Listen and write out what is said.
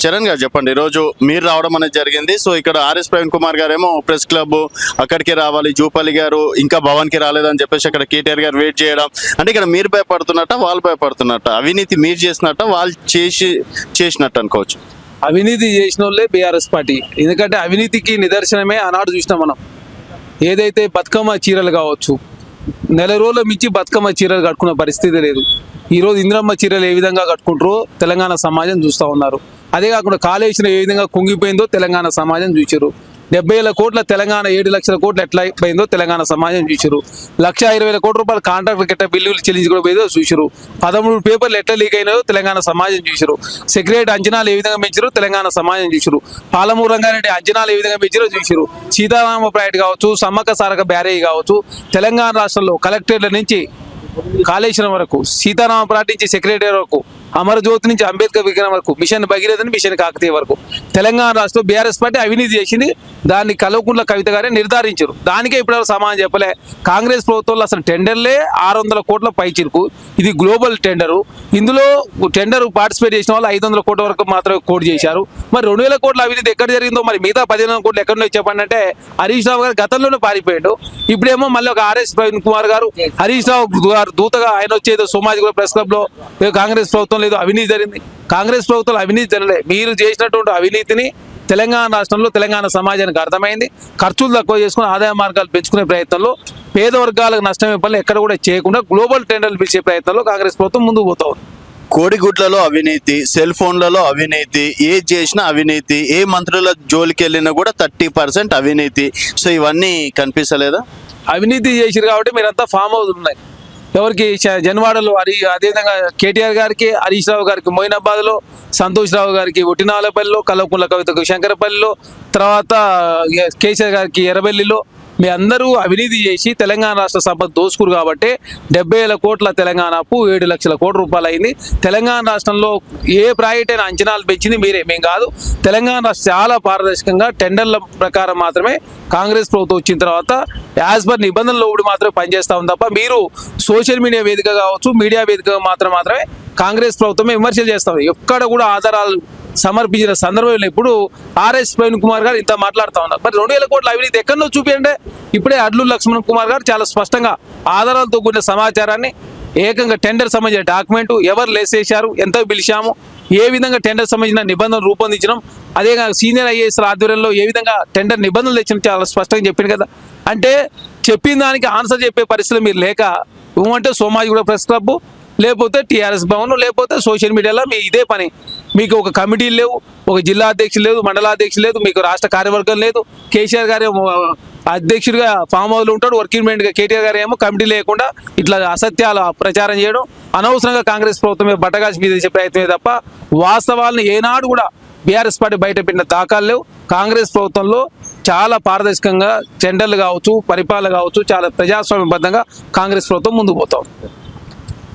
చరణ్ గారు చెప్పండి, ఈరోజు మీరు రావడం అనేది జరిగింది. సో ఇక్కడ ఆర్ఎస్ ప్రవీణ్ కుమార్ గారేమో ప్రెస్ క్లబ్ అక్కడికి రావాలి, జూపల్లి గారు ఇంకా భవన్కి రాలేదని చెప్పేసి అక్కడ కేటీఆర్ గారు వెయిట్ చేయడం, అంటే ఇక్కడ మీరు భయపడుతున్నట్ట వాళ్ళు భయపడుతున్నట్ట, అవినీతి మీరు చేసినట్ట వాళ్ళు చేసినట్టు అనుకోవచ్చు? అవినీతి చేసిన వాళ్ళే బీఆర్ఎస్ పార్టీ. ఎందుకంటే అవినీతికి నిదర్శనమే ఆనాడు చూసినాం మనం. ఏదైతే బతుకమ్మ చీరలు కావచ్చు, నెల రోజుల మించి బతుకమ్మ చీరలు కట్టుకున్న పరిస్థితి లేదు. ఈరోజు ఇంద్రమ్మ చీరలు ఏ విధంగా కట్టుకుంటారో తెలంగాణ సమాజం చూస్తూ ఉన్నారు. అదే కాకుండా కాళేశ్వరం ఏ విధంగా కుంగిపోయిందో తెలంగాణ సమాజం చూసారు. 70,000 కోట్ల తెలంగాణ 7 లక్షల కోట్లు ఎట్లా అయిపోయిందో తెలంగాణ సమాజం చూసారు. 1,20,000 కోట్ల రూపాయలు కాంట్రాక్టర్ ఎట్లా బిల్లులు చెల్లించుకోపోయిందో చూసారు. 13 పేపర్లు ఎట్లా లీక్ అయినాయో తెలంగాణ సమాజం చూసారు. సెక్రటరీ అంచనాలు ఏ విధంగా పెంచారో తెలంగాణ సమాజం చూసారు. పాలమూరు రంగారెడ్డి అంచనాలు ఏ విధంగా పెంచారో చూసారు. సీతారామ ప్రాజెక్ట్ కావచ్చు, సమ్మక్క సారక బ్యారేజ్ కావచ్చు, తెలంగాణ రాష్ట్రంలో కలెక్టరేట్ల నుంచి కాళేశ్వరం వరకు, సీతారామ ప్రాజెక్ట్ నుంచి సెక్రటరీ వరకు, అమరజ్యోతి నుంచి అంబేద్కర్ విగ్రహం వరకు, మిషన్ భగీరథ మిషన్ కాకతీయ వరకు తెలంగాణ రాష్ట్రంలో బీఆర్ఎస్ పార్టీ అవినీతి చేసింది. దాన్ని కల్వకుంట్ల కవిత గారే నిర్ధారించారు. దానికే ఇప్పుడు సమాధానం చెప్పలే. కాంగ్రెస్ ప్రభుత్వంలో అసలు టెండర్లే 600 కోట్ల పైచిరుకు. ఇది గ్లోబల్ టెండరు. ఇందులో టెండర్ పార్టిసిపేట్ చేసిన వాళ్ళు 500 కోట్ల వరకు మాత్రమే కోట్ చేశారు. మరి 2,000 కోట్ల అవినీతి ఎక్కడ జరిగిందో, మరి మిగతా 15,000 కోట్లు ఎక్కడో చెప్పండి అంటే హరీష్ రావు గారు గతంలోనే పారిపోయాడు. ఇప్పుడేమో మళ్ళీ ఒక ఆర్ఎస్ ప్రవీణ్ కుమార్ గారు, హరీష్ రావు గారు దూతగా ఆయన వచ్చేదో సోమాజిగూడ ప్రెస్ క్లబ్ లో కాంగ్రెస్ ప్రభుత్వం లేదు అవినీతి జరిగింది. కాంగ్రెస్ ప్రభుత్వం అవినీతి జరగలే. మీరు చేసినటువంటి అవినీతిని తెలంగాణ రాష్ట్రంలో తెలంగాణ సమాజానికి అర్థమైంది. ఖర్చులు తక్కువ చేసుకుని ఆదాయ మార్గాలు పెంచుకునే ప్రయత్నంలో పేద వర్గాలకు నష్టమే పనులు ఎక్కడ కూడా చేయకుండా గ్లోబల్ టెండర్లు పిలిచే ప్రయత్నంలో కాంగ్రెస్ ప్రభుత్వం ముందుకు పోతా ఉంది. కోడిగుడ్లలో అవినీతి, సెల్ ఫోన్లలో అవినీతి, ఏ చేసినా అవినీతి, ఏ మంత్రుల జోలికి వెళ్ళినా కూడా 30% అవినీతి. సో ఇవన్నీ కనిపిస్తలేదా? అవినీతి చేసిరు కాబట్టి మీరంతా ఫామ్ హౌస్ ఉన్నాయి. ఎవరికి జన్వాడలో అదేవిధంగా కేటీఆర్ గారికి, హరీష్ రావు గారికి మొయినాబాద్లో, సంతోష్ రావు గారికి ఒట్టినాలపల్లిలో, కల్వకుంట్ల కవితకు శంకరపల్లిలో, తర్వాత కేసీఆర్ గారికి ఎర్రబెల్లిలో మీ అందరూ అవినీతి చేసి తెలంగాణ రాష్ట్ర సంపద దోసుకురు కాబట్టి 70,000 కోట్ల తెలంగాణ అప్పు 7 లక్షల కోట్ల రూపాయలు అయింది. తెలంగాణ రాష్ట్రంలో ఏ ప్రాజెక్ట్ అయినా అంచనాలు పెంచింది మీరే, మేము కాదు. తెలంగాణ రాష్ట్రం చాలా పారదర్శకంగా టెండర్ల ప్రకారం మాత్రమే కాంగ్రెస్ ప్రభుత్వం వచ్చిన తర్వాత యాజ్ పర్ నిబంధనలు ఒకటి మాత్రమే పనిచేస్తా ఉంది తప్ప మీరు సోషల్ మీడియా వేదిక కావచ్చు, మీడియా వేదిక మాత్రమే కాంగ్రెస్ ప్రభుత్వమే విమర్శలు చేస్తాం. ఎక్కడ కూడా ఆధారాలు సమర్పించిన సందర్భంలో ఇప్పుడు ఆర్ఎస్ ప్రవీణ్ కుమార్ గారు ఇంత మాట్లాడుతూ ఉన్నారు. మరి 2,000 కోట్ల అవినీతి ఎక్కడో చూపించండి. ఇప్పుడే అడ్లూరు లక్ష్మణ్ కుమార్ గారు చాలా స్పష్టంగా ఆధారాలతో కూడిన సమాచారాన్ని, ఏకంగా టెండర్ సంబంధించిన డాక్యుమెంట్, ఎవరు లెస్ చేశారు, ఎంత పిలిచాము, ఏ విధంగా టెండర్ సంబంధించిన నిబంధనలు రూపొందించడం, అదే సీనియర్ ఐఏఎస్ ఆధ్వర్యంలో ఏ విధంగా టెండర్ నిబంధనలు తెచ్చిన చాలా స్పష్టంగా చెప్పింది కదా. అంటే చెప్పిన దానికి ఆన్సర్ చెప్పే పరిస్థితులు మీరు లేక ఏమంటే సోమాజిగూడ ప్రెస్ క్లబ్, లేకపోతే టీఆర్ఎస్ భవన్, లేకపోతే సోషల్ మీడియాలో మీ ఇదే పని. మీకు ఒక కమిటీలు లేవు, ఒక జిల్లా అధ్యక్షులు లేదు, మండలాధ్యక్షులు లేదు, మీకు రాష్ట్ర కార్యవర్గం లేదు. కేసీఆర్ గారు అధ్యక్షుడిగా ఫామ్ హౌస్లో ఉంటాడు, వర్కింగ్ ప్రెసిడెంట్గా కేటీఆర్ గారు ఏమో కమిటీ లేకుండా ఇట్లా అసత్యాలు ప్రచారం చేయడం, అనవసరంగా కాంగ్రెస్ ప్రభుత్వమే బట్టగాసి మీద చేసే ప్రయత్నమే తప్ప వాస్తవాలను ఏనాడు కూడా బీఆర్ఎస్ పార్టీ బయట పెట్టిన దాఖలు లేవు. కాంగ్రెస్ ప్రభుత్వంలో చాలా పారదర్శకంగా టెండర్లు కావచ్చు, పరిపాలన కావచ్చు, చాలా ప్రజాస్వామ్యబద్ధంగా కాంగ్రెస్ ప్రభుత్వం ముందుకు పోతాం.